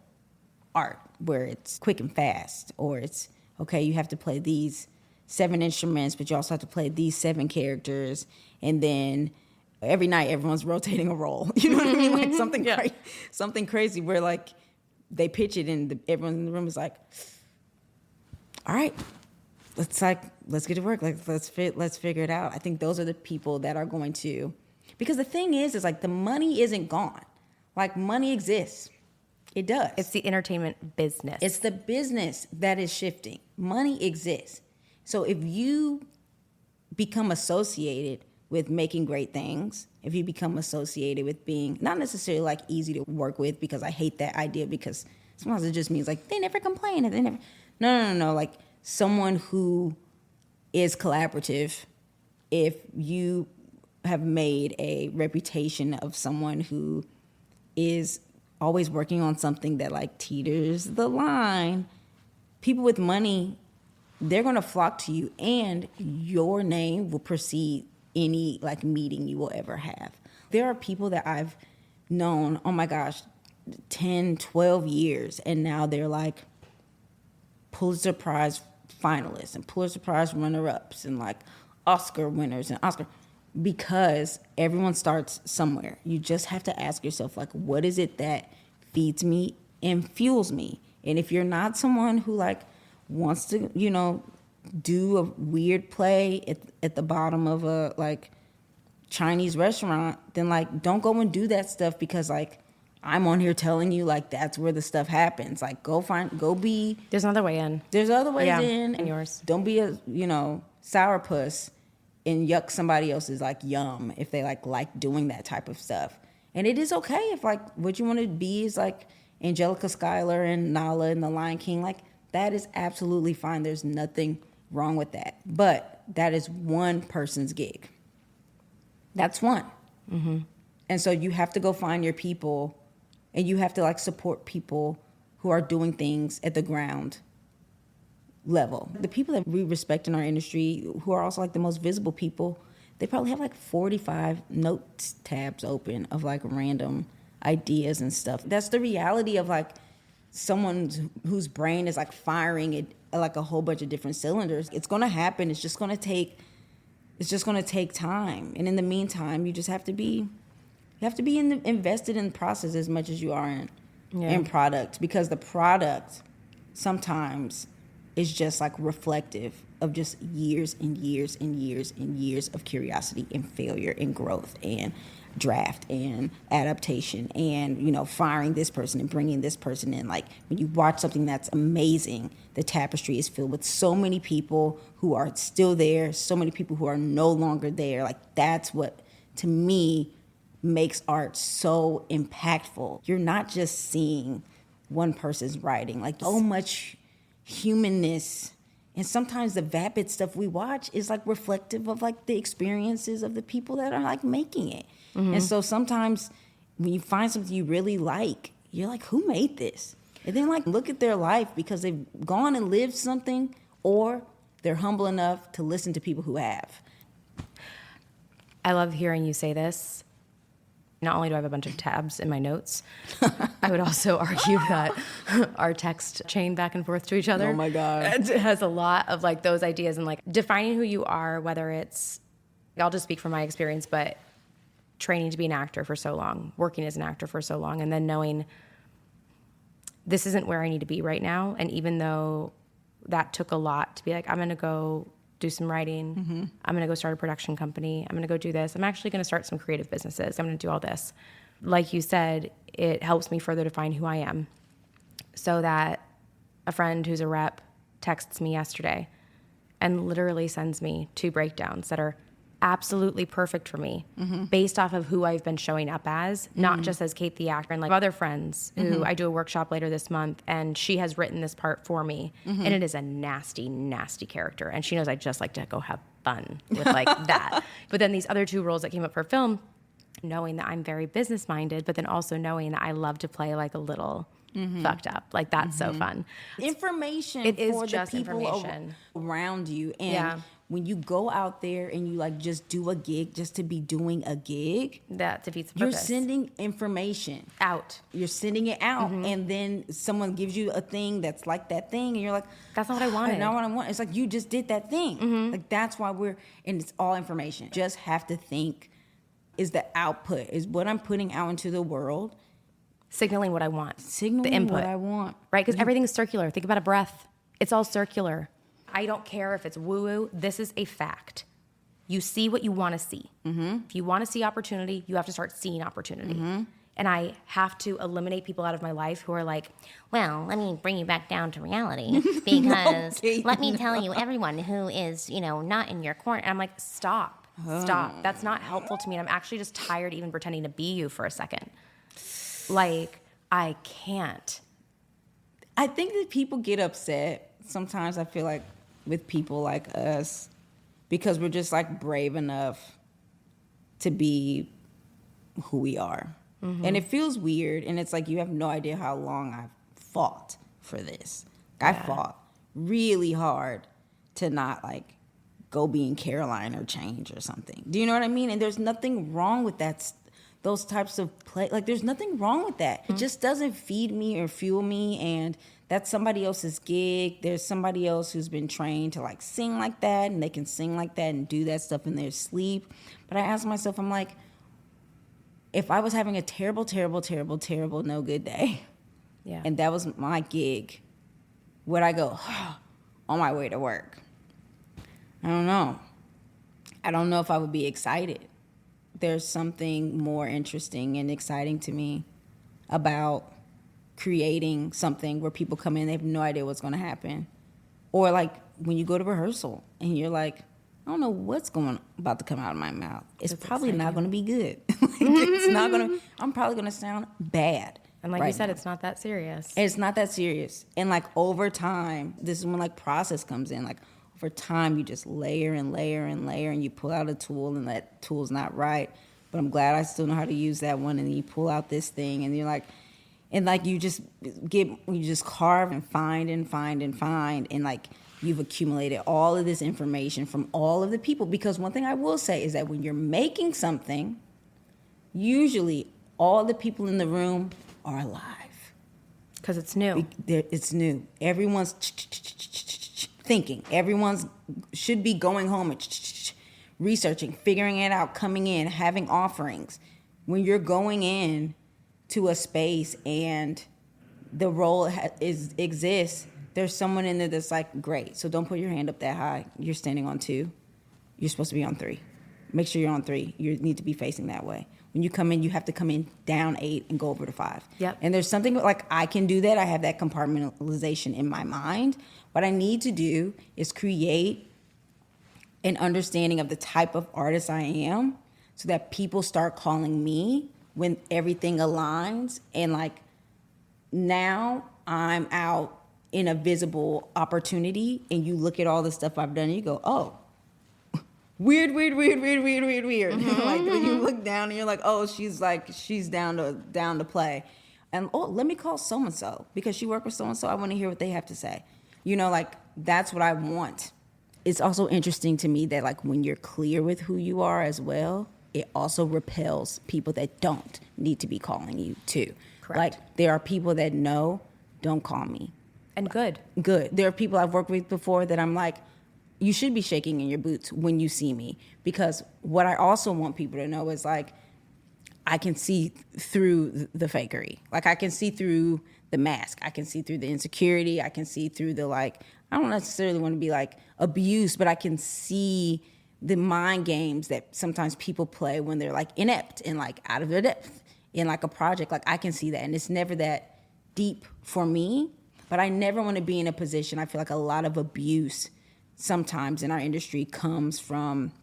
art where it's quick and fast, or it's, okay, you have to play these 7 instruments, but you also have to play these 7 characters, and then every night everyone's rotating a role. You know what I mean? Like something crazy where like they pitch it and everyone in the room is like, all right, let's get to work. Like let's figure it out. I think those are the people that are going to, because the thing is like the money isn't gone. Like money exists. It does. It's the entertainment business. It's the business that is shifting. Money exists. So if you become associated with making great things, if you become associated with being not necessarily like easy to work with, because I hate that idea, because sometimes it just means like they never complain and they never. No. Like someone who is collaborative. If you have made a reputation of someone who is always working on something that like teeters the line, people with money, they're going to flock to you, and your name will precede any like meeting you will ever have. There are people that I've known, oh my gosh, 10, 12 years, and now they're like Pulitzer Prize finalists and Pulitzer Prize runner-ups and like Oscar winners and Oscar, because everyone starts somewhere. You just have to ask yourself, like, what is it that feeds me and fuels me? And if you're not someone who like wants to, do a weird play at the bottom of a like Chinese restaurant, then like don't go and do that stuff because like I'm on here telling you like that's where the stuff happens. Like go be. There's another way in. There's other ways in. And yours. Don't be a sourpuss and yuck somebody else's like yum if they like doing that type of stuff. And it is okay if like what you want to be is like Angelica Schuyler and Nala and the Lion King. Like that is absolutely fine. There's nothing wrong with that. But that is one person's gig. That's one. Mm-hmm. And so you have to go find your people, and you have to like support people who are doing things at the ground level. The people that we respect in our industry, who are also like the most visible people, they probably have like 45 notes tabs open of like random ideas and stuff. That's the reality of like someone whose brain is like firing it like a whole bunch of different cylinders. It's going to happen. It's just going to take time. And in the meantime, you just have to be invested in the process as much as you are in product, because the product sometimes is just like reflective of just years and years and years and years of curiosity and failure and growth and draft and adaptation and firing this person and bringing this person in. Like when you watch something that's amazing, the tapestry is filled with so many people who are still there, so many people who are no longer there. Like that's what to me makes art so impactful. You're not just seeing one person's writing, like so much humanness. And sometimes the vapid stuff we watch is like reflective of like the experiences of the people that are like making it. Mm-hmm. And so sometimes when you find something you really like, you're like, who made this? And then like look at their life, because they've gone and lived something, or they're humble enough to listen to people who have. I love hearing you say this. Not only do I have a bunch of tabs in my notes, I would also argue that our text chain back and forth to each other. Oh my God. It has a lot of like those ideas and like defining who you are, whether it's, I'll just speak from my experience, but training to be an actor for so long, working as an actor for so long, and then knowing this isn't where I need to be right now. And even though that took a lot to be like, I'm going to go do some writing. Mm-hmm. I'm going to go start a production company. I'm going to go do this. I'm actually going to start some creative businesses. I'm going to do all this. Like you said, it helps me further define who I am, so that a friend who's a rep texts me yesterday and literally sends me 2 breakdowns that are absolutely perfect for me, mm-hmm. based off of who I've been showing up as, not mm-hmm. just as Kate the actor. And like other friends who mm-hmm. I do a workshop later this month, and she has written this part for me, mm-hmm. and it is a nasty, nasty character. And she knows I just like to go have fun with like that. But then these other 2 roles that came up for film, knowing that I'm very business minded, but then also knowing that I love to play like a little mm-hmm. fucked up. Like that's mm-hmm. so fun. Information. It is for just the people information around you. And when you go out there and you like just do a gig just to be doing a gig, that defeats the you're purpose. sending information out. You're sending it out, mm-hmm. and then someone gives you a thing that's like that thing, and you're like, that's not what I wanted. Not what I want. It's like you just did that thing. Mm-hmm. Like that's why and it's all information. Just have to think, is the output, is what I'm putting out into the world signaling what I want. Signaling the input. What I want. Right? Because everything's circular. Think about a breath. It's all circular. I don't care if it's woo-woo. This is a fact. You see what you want to see. Mm-hmm. If you want to see opportunity, you have to start seeing opportunity. Mm-hmm. And I have to eliminate people out of my life who are like, well, let me bring you back down to reality, because let me tell you, everyone who is, not in your corner. And I'm like, stop. That's not helpful to me. And I'm actually just tired even pretending to be you for a second. Like, I can't. I think that people get upset. Sometimes I feel like with people like us, because we're just like brave enough to be who we are. Mm-hmm. And it feels weird. And it's like, you have no idea how long I've fought for this. I fought really hard to not like go be in Caroline or Change or something. Do you know what I mean? And there's nothing wrong with that. Those types of play, like there's nothing wrong with that. Mm-hmm. It just doesn't feed me or fuel me, and that's somebody else's gig. There's somebody else who's been trained to like sing like that, and they can sing like that and do that stuff in their sleep. But I ask myself, I'm like, if I was having a terrible, terrible, terrible, terrible no good day, and that was my gig, would I go on my way to work? I don't know. I don't know if I would be excited. there's something more interesting and exciting to me about creating something where people come in, they have no idea what's going to happen. Or like when you go to rehearsal and you're like, I don't know what's about to come out of my mouth. It's probably not going to be good. It's not going to, I'm probably going to sound bad. And like you said, it's not that serious. It's not that serious. And like over time, this is when like process comes in. Like over time, you just layer and layer and layer, and you pull out a tool, and that tool's not right. But I'm glad I still know how to use that one. And then you pull out this thing, and you're like, and like you just carve and find and find and find, and like you've accumulated all of this information from all of the people. Because one thing I will say is that when you're making something, usually all the people in the room are alive. Because it's new. It's new. Everyone's thinking. Everyone's should be going home and researching, figuring it out, coming in, having offerings. When you're going in to a space and the role exists, there's someone in there that's like, great. So don't put your hand up that high. You're standing on 2. You're supposed to be on 3. Make sure you're on 3. You need to be facing that way. When you come in, you have to come in down 8 and go over to 5. Yep. And there's something like I can do that. I have that compartmentalization in my mind. What I need to do is create an understanding of the type of artist I am so that people start calling me when everything aligns. And like now I'm out in a visible opportunity, and you look at all the stuff I've done and you go, oh, weird. Mm-hmm. Like when you look down and you're like, oh, she's down to play. And oh, let me call so-and-so because she worked with so-and-so. I want to hear what they have to say. You know, like that's what I want. It's also interesting to me that like when you're clear with who you are as well, it also repels people that don't need to be calling you too. Correct. Like there are people that know, don't call me. And good. There are people I've worked with before that I'm like, you should be shaking in your boots when you see me. Because what I also want people to know is like, I can see through the fakery. Like I can see through the mask. I can see through the insecurity. I can see through the like, I don't necessarily want to be like abuse, but I can see the mind games that sometimes people play when they're like inept and like out of their depth in like a project. Like I can see that. And it's never that deep for me, but I never want to be in a position. I feel like a lot of abuse sometimes in our industry comes from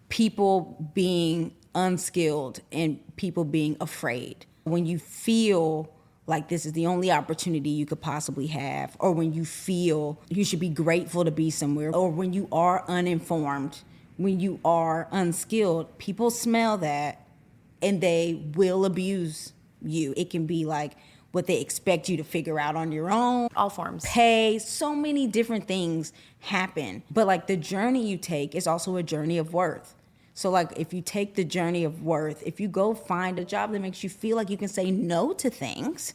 people being unskilled and people being afraid. When you feel like this is the only opportunity you could possibly have, or when you feel you should be grateful to be somewhere, or when you are uninformed, when you are unskilled, people smell that and they will abuse you. It can be like what they expect you to figure out on your own. All forms. Pay, so many different things happen. But like the journey you take is also a journey of worth. So like if you take the journey of worth, if you go find a job that makes you feel like you can say no to things,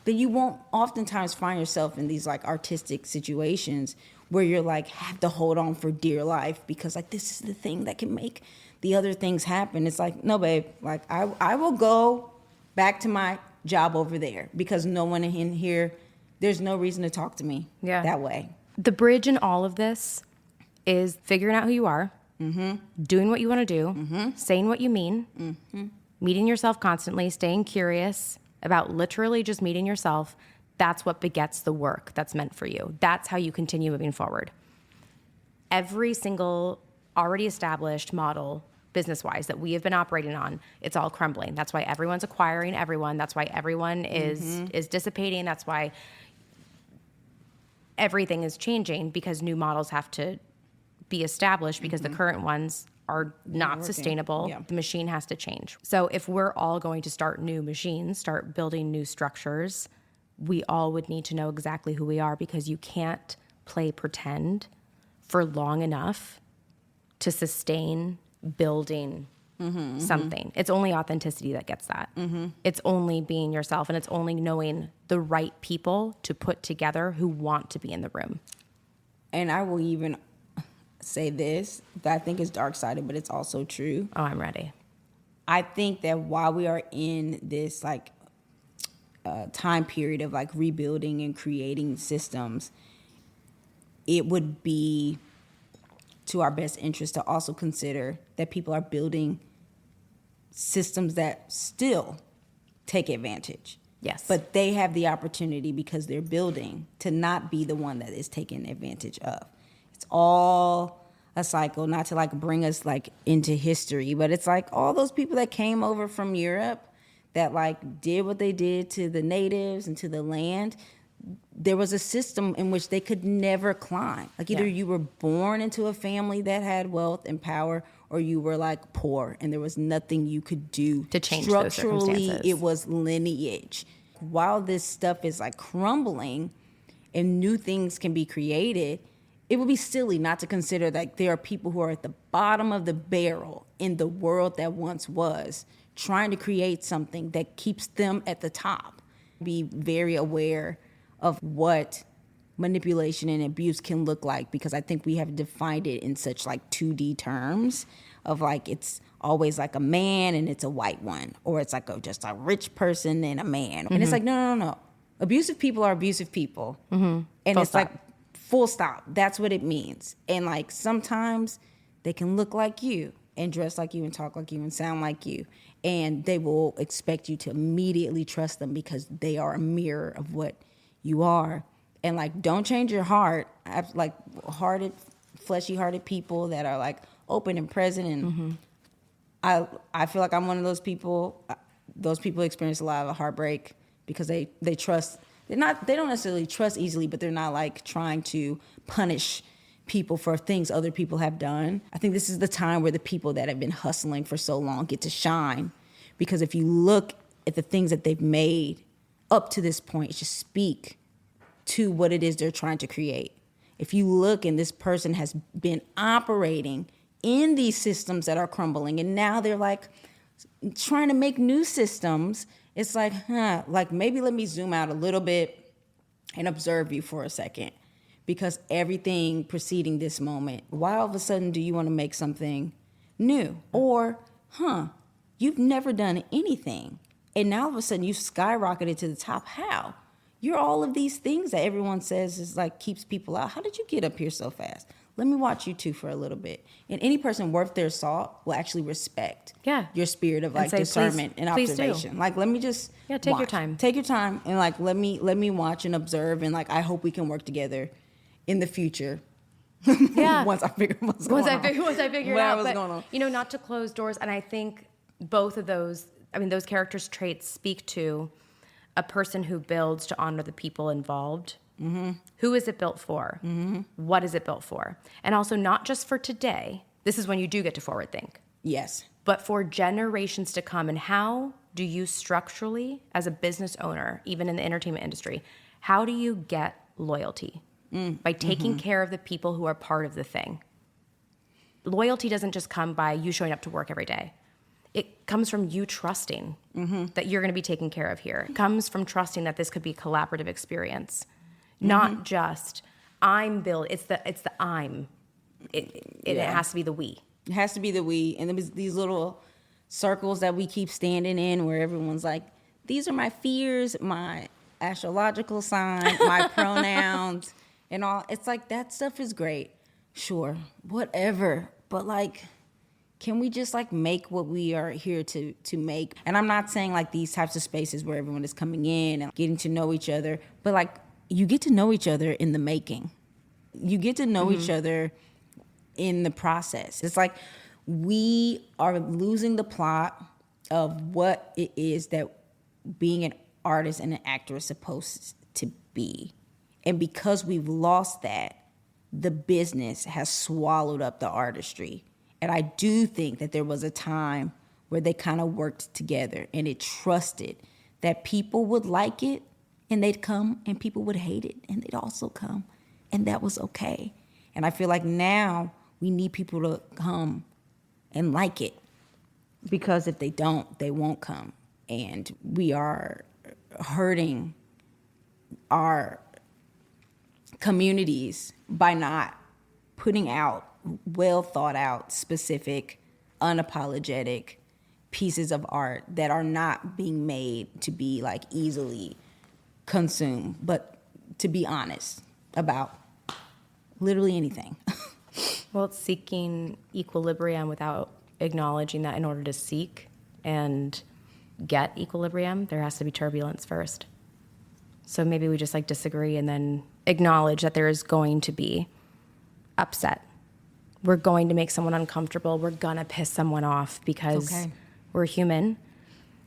then you won't oftentimes find yourself in these like artistic situations where you're like have to hold on for dear life because like this is the thing that can make the other things happen. It's like, no, babe, like I will go back to my job over there because no one in here, there's no reason to talk to me that way. The bridge in all of this is figuring out who you are, doing what you want to do, saying what you mean, meeting yourself constantly, staying curious about literally just meeting yourself. That's what begets the work that's meant for you. That's how you continue moving forward. Every single already established model business-wise that we have been operating on, it's all crumbling. That's why everyone's acquiring everyone. That's why everyone is dissipating. That's why everything is changing because new models have to be established because the current ones are not sustainable. Yeah. The machine has to change. So if we're all going to start new machines, start building new structures, we all would need to know exactly who we are because you can't play pretend for long enough to sustain building something. It's only authenticity that gets that. It's only being yourself, and it's only knowing the right people to put together who want to be in the room. And I will even say this that I think is dark-sided, but it's also true. Oh, I'm ready. I think that while we are in this like time period of like rebuilding and creating systems, it would be to our best interest to also consider that people are building systems that still take advantage. Yes. But they have the opportunity, because they're building, to not be the one that is taken advantage of. It's all a cycle, not to like bring us like into history, but it's like all those people that came over from Europe that like did what they did to the natives and to the land. There was a system in which they could never climb. Like either you were born into a family that had wealth and power, or you were like poor and there was nothing you could do to change those structurally. circumstances. It was lineage. While this stuff is like crumbling and new things can be created, it would be silly not to consider that there are people who are at the bottom of the barrel in the world that once was, trying to create something that keeps them at the top. Be very aware of what manipulation and abuse can look like, because I think we have defined it in such like 2D terms of like it's always like a man and it's a white one, or it's like just a rich person and a man. And it's like, no. Abusive people are abusive people. And Full it's stop. like full stop. That's what it means. And like sometimes they can look like you and dress like you and talk like you and sound like you. And they will expect you to immediately trust them because they are a mirror of what you are. And like, don't change your heart. I have like fleshy hearted people that are like open and present. And I feel like I'm one of those people. Those people experience a lot of heartbreak because they trust. They don't necessarily trust easily, but they're not like trying to punish people for things other people have done. I think this is the time where the people that have been hustling for so long get to shine, because if you look at the things that they've made up to this point, it just speak to what it is they're trying to create. If you look and this person has been operating in these systems that are crumbling, and now they're like trying to make new systems, it's like, like maybe let me zoom out a little bit and observe you for a second. Because everything preceding this moment, why all of a sudden do you want to make something new? Or, you've never done anything, and now all of a sudden you've skyrocketed to the top. How? You're all of these things that everyone says is like keeps people out. How did you get up here so fast? Let me watch you two for a little bit. And any person worth their salt will actually respect your spirit of like say, discernment and please observation. Like, let me just take your watch. time. Take your time, and like let me watch and observe, and like I hope we can work together in the future. Once I figure what's going on. Once I figure it Whatever out. was But, going on. you know, not to close doors. And I think both of those, those characters' traits speak to a person who builds to honor the people involved. Mm-hmm. Who is it built for? Mm-hmm. What is it built for? And also not just for today. This is when you do get to forward think. Yes. But for generations to come. And how do you structurally, as a business owner, even in the entertainment industry, how do you get loyalty? By taking care of the people who are part of the thing. Loyalty doesn't just come by you showing up to work every day. It comes from you trusting that you're going to be taken care of here. It comes from trusting that this could be a collaborative experience, not just I'm built. It's the I'm. It has to be the we. It has to be the we. And there's these little circles that we keep standing in where everyone's like, these are my fears, my astrological sign, my pronouns, and all. It's like, that stuff is great. Sure, whatever. But like, can we just like make what we are here to make? And I'm not saying like these types of spaces where everyone is coming in and getting to know each other, but like you get to know each other in the making. You get to know each other in the process. It's like we are losing the plot of what it is that being an artist and an actor is supposed to be. And because we've lost that, the business has swallowed up the artistry. And I do think that there was a time where they kind of worked together and it trusted that people would like it and they'd come, and people would hate it and they'd also come. And that was okay. And I feel like now we need people to come and like it, because if they don't, they won't come. And we are hurting our communities by not putting out well thought out, specific, unapologetic pieces of art that are not being made to be like easily consumed, but to be honest about literally anything. Well, it's seeking equilibrium without acknowledging that in order to seek and get equilibrium, there has to be turbulence first. So maybe we just like disagree and then acknowledge that there is going to be upset. We're going to make someone uncomfortable. We're going to piss someone off because we're human.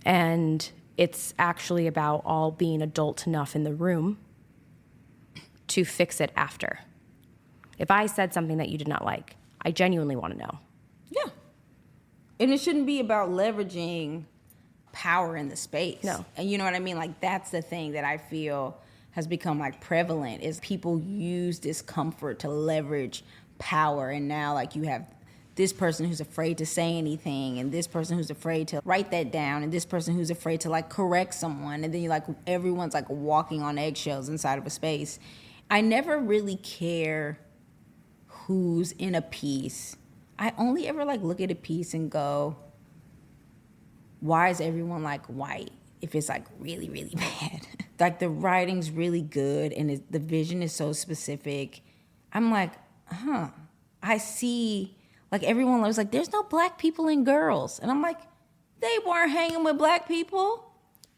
And it's actually about all being adult enough in the room to fix it after. If I said something that you did not like, I genuinely want to know. Yeah. And it shouldn't be about leveraging power in the space. No. And you know what I mean? Like, that's the thing that I feel has become like prevalent, is people use discomfort to leverage power. And now like you have this person who's afraid to say anything, and this person who's afraid to write that down, and this person who's afraid to like correct someone. And then you like, everyone's like walking on eggshells inside of a space. I never really care who's in a piece. I only ever like look at a piece and go, why is everyone like white if it's like really, really bad? Like the writing's really good and the vision is so specific. I'm like, I see, like everyone was like, there's no black people in Girls. And I'm like, they weren't hanging with black people.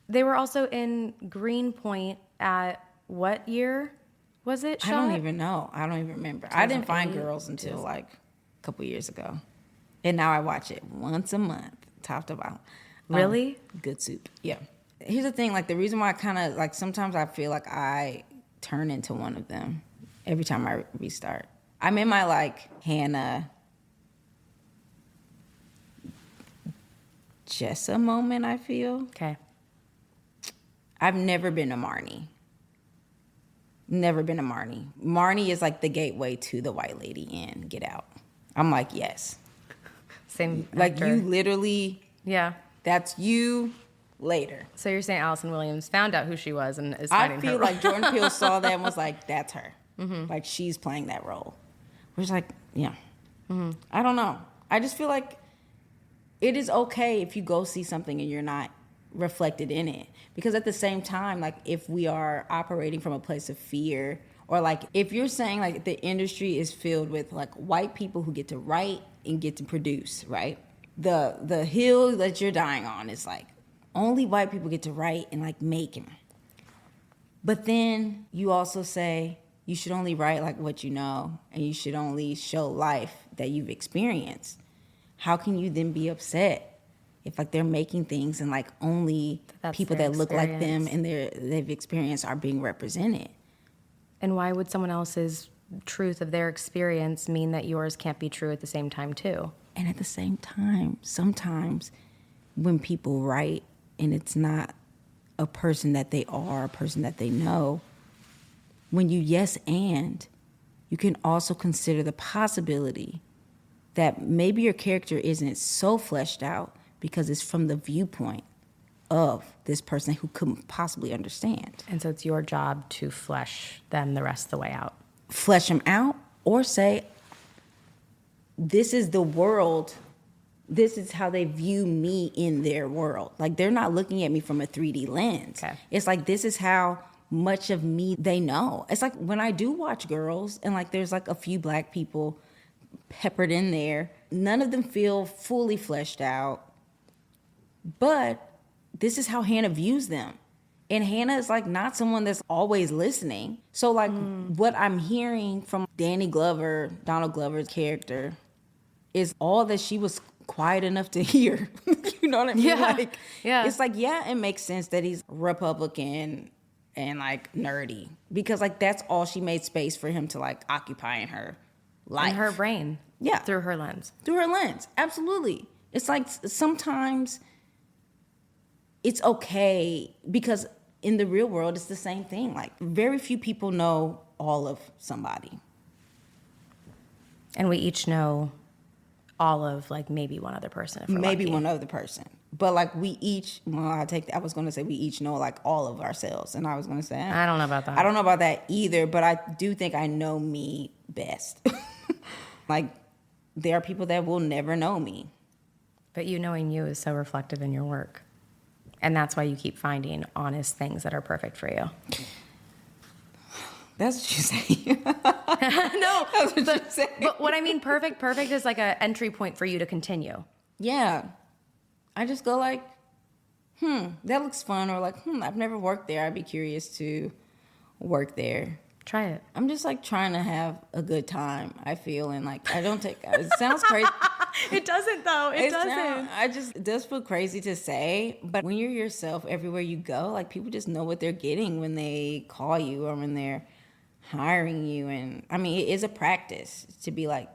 They were also in Greenpoint at what year was it shot? I don't even know. I don't even remember. I didn't find Girls until like a couple years ago. And now I watch it once a month, top to bottom. Really? Good soup. Yeah. Here's the thing, like the reason why I kind of like sometimes I feel like I turn into one of them every time I restart. I'm in my like Hannah Jessa moment, I feel. Okay. I've never been a Marnie. Never been a Marnie. Marnie is like the gateway to the white lady in Get Out. I'm like, yes. Same Like actor. you literally, Yeah. that's you later. So you're saying Allison Williams found out who she was and is finding I her. feel like Jordan Peele saw that and was like, that's her. Mm-hmm. Like she's playing that role. Which like, yeah. Mm-hmm. I don't know. I just feel like it is okay if you go see something and you're not reflected in it. Because at the same time, like if we are operating from a place of fear, or like if you're saying like the industry is filled with like white people who get to write and get to produce, right? The hill that you're dying on is like only white people get to write and like make them. But then you also say you should only write like what you know, and you should only show life that you've experienced. How can you then be upset if like they're making things and like only people that look like them and they've experienced are being represented? And why would someone else's truth of their experience mean that yours can't be true at the same time too? And at the same time, sometimes when people write and it's not a person that they are, a person that they know, when you yes and, you can also consider the possibility that maybe your character isn't so fleshed out because it's from the viewpoint of this person who couldn't possibly understand. And so it's your job to flesh them the rest of the way out. Flesh them out, or say, this is the world, this is how they view me in their world. Like they're not looking at me from a 3D lens. Okay. It's like, this is how much of me they know. It's like when I do watch Girls and like there's like a few black people peppered in there, none of them feel fully fleshed out, but this is how Hannah views them. And Hannah is like not someone that's always listening. So like what I'm hearing from Donald Glover's character is all that she was quiet enough to hear. You know what I mean? Yeah. Like, yeah. It's like, yeah, it makes sense that he's Republican and like nerdy, because like that's all she made space for him to like occupy in her life. In her brain. Yeah. Through her lens. Through her lens. Absolutely. It's like sometimes it's okay, because in the real world, it's the same thing. Like very few people know all of somebody. And we each know all of like maybe one other person. If we're Maybe lucky. one other person. But like we each, I was going to say we each know like all of ourselves. And I was going to say, I don't know about that. I don't know about that either, but I do think I know me best. Like there are people that will never know me. But you knowing you is so reflective in your work. And that's why you keep finding honest things that are perfect for you. That's what you say. No, That's what you say. but what I mean perfect is like an entry point for you to continue. Yeah. I just go like, that looks fun, or like, I've never worked there. I'd be curious to work there. Try it. I'm just like trying to have a good time, I feel, and like I don't take it sounds crazy. It doesn't though. It doesn't. It does feel crazy to say, but when you're yourself everywhere you go, like people just know what they're getting when they call you or when they're hiring you. And I mean, it is a practice to be like,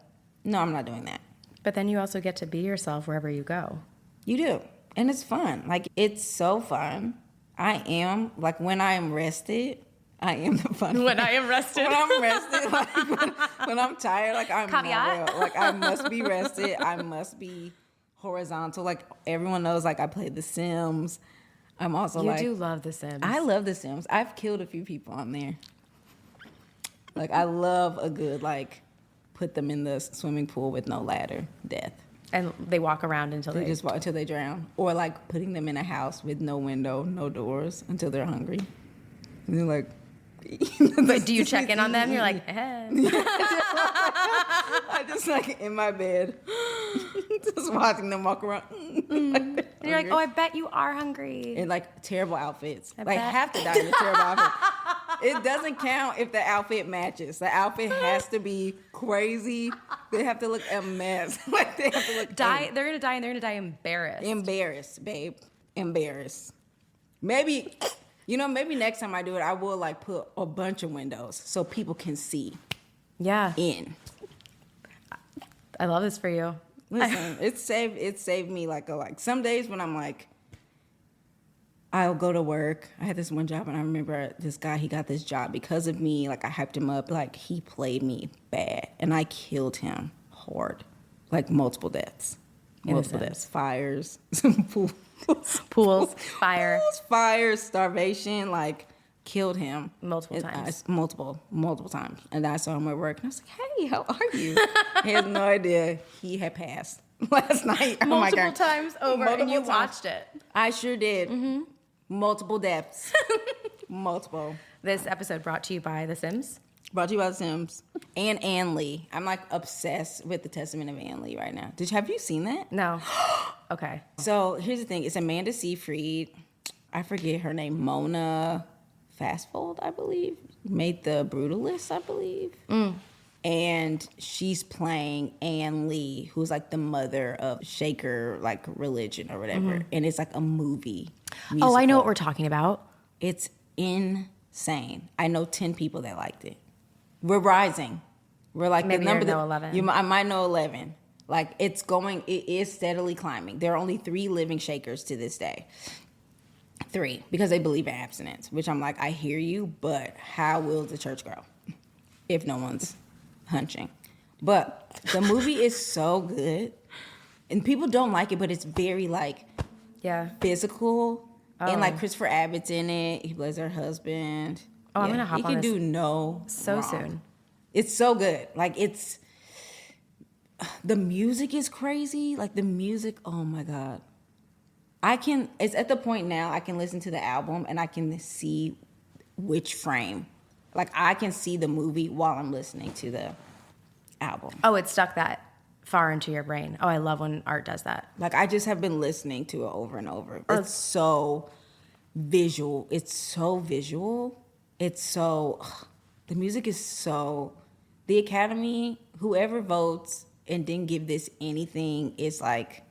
no, I'm not doing that. But then you also get to be yourself wherever you go. You do. And it's fun. Like, it's so fun. I am, like, when I am rested, I am the fun. When I am rested. When I'm rested, like, when I'm tired, like, I'm Caveat. not real. Like, I must be rested. I must be horizontal. Like, everyone knows, like, I play The Sims. I'm also, You like... do love The Sims. I love The Sims. I've killed a few people on there. Like, I love a good, like, put them in the swimming pool with no ladder death. And they walk around until They just walk until they drown. Or like putting them in a house with no window, no doors until they're hungry. And they're like... But do you check in on them? You're like, eh. I just like in my bed, just watching them walk around. And you're like, oh, I bet you are hungry. In like terrible outfits. I Like bet. have to die in a terrible outfit. It doesn't count if the outfit matches. The outfit has to be crazy. They have to look a mess. Like they have to look They're gonna die, and they're gonna die embarrassed. embarrassed, babe. Embarrassed. Maybe, maybe next time I do it, I will like put a bunch of windows so people can see Yeah. in. I love this for you. Listen, it saved me like some days when I'm like, I'll go to work. I had this one job, and I remember this guy, he got this job because of me. Like, I hyped him up. Like, he played me bad, and I killed him hard. Like, multiple deaths. Multiple deaths. Fires. Pools, fire. Fires, starvation. Like, killed him. Multiple times. Multiple times. And I saw him at work, and I was like, hey, how are you? He has no idea he had passed last night. Oh, my God. Multiple times over, and you watched it. I sure did. Mm-hmm. Multiple deaths. Multiple. This episode brought to you by The Sims. Brought to you by The Sims. And Ann Lee. I'm like obsessed with the Testament of Ann Lee right now. Have you seen that? No. Okay. So here's the thing. It's Amanda Seyfried. I forget her name. Mona Fastfold, I believe. Made The Brutalist, I believe. And she's playing Ann Lee, who's like the mother of Shaker, like religion or whatever. And it's like a movie. Oh, I know what musical. we're talking about. It's insane. I know 10 people that liked it. We're rising. We're like Maybe the number you know 11. I might know 11. Like it is steadily climbing. There are only 3 living Shakers to this day. 3, because they believe in abstinence, which I'm like, I hear you, but how will the church grow if no one's hunching? But the movie is so good, and people don't like it, but it's very like physical, and like Christopher Abbott's in it. He plays her husband. Oh, I'm gonna hop he on can this do no so wrong. soon. It's so good. Like the music is crazy. Like the music, oh my God. It's at the point now I can listen to the album and I can see which frame. Like I can see the movie while I'm listening to the album. Oh, it stuck that far into your brain. Oh, I love when art does that. Like I just have been listening to it over and over. It's so visual. It's so visual. The music is so, the Academy, whoever votes and didn't give this anything, is like,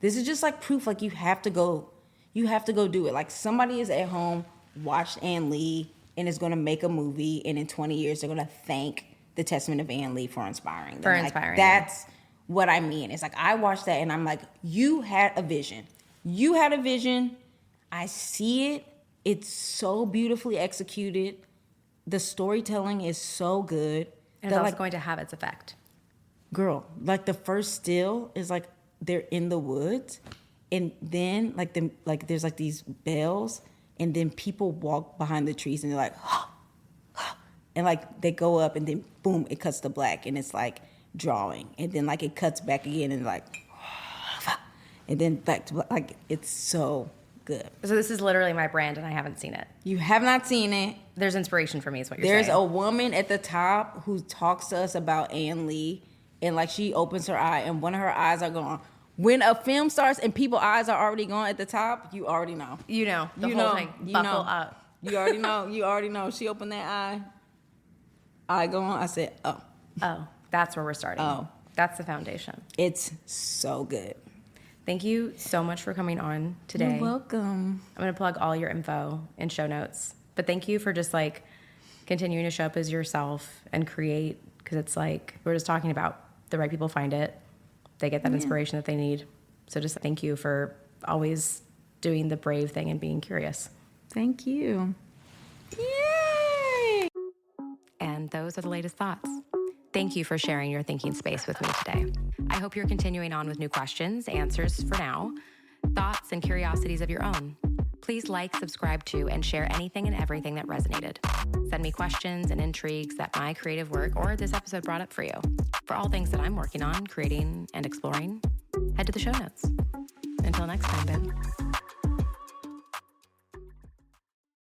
this is just like proof, like you have to go do it. Like somebody is at home, watched Ann Lee, and is going to make a movie, and in 20 years they're going to thank the Testament of Ann Lee for inspiring them. Like, that's what I mean. It's like I watched that and I'm like, you had a vision. You had a vision. I see it. It's so beautifully executed. The storytelling is so good. And it's also going to have its effect. Girl, like the first still is like they're in the woods, and then like there's like these bells, and then people walk behind the trees and they're like, and like they go up, and then boom, it cuts to black, and it's like drawing, and then like it cuts back again, and like, and then back to black. Like it's so good. So this is literally my brand, and I haven't seen it. You have not seen it. There's inspiration for me, is what you're There's saying. a woman at the top who talks to us about Ann Lee, and like she opens her eye, and one of her eyes are going, When a film starts and people's eyes are already gone at the top, you already know. You know, the You whole know. thing. You Buckle know. up. You already know. You already know. She opened that eye go on. I said, oh. Oh, that's where we're starting. Oh. That's the foundation. It's so good. Thank you so much for coming on today. You're welcome. I'm going to plug all your info in show notes. But thank you for just like continuing to show up as yourself and create, because it's like we're just talking about the right people find it. They get that inspiration that they need. So just thank you for always doing the brave thing and being curious. Thank you. Yay! And those are the latest thoughts. Thank you for sharing your thinking space with me today. I hope you're continuing on with new questions, answers for now, thoughts, and curiosities of your own. Please like, subscribe to, and share anything and everything that resonated. Send me questions and intrigues that my creative work or this episode brought up for you. For all things that I'm working on, creating, and exploring, head to the show notes. Until next time, babe.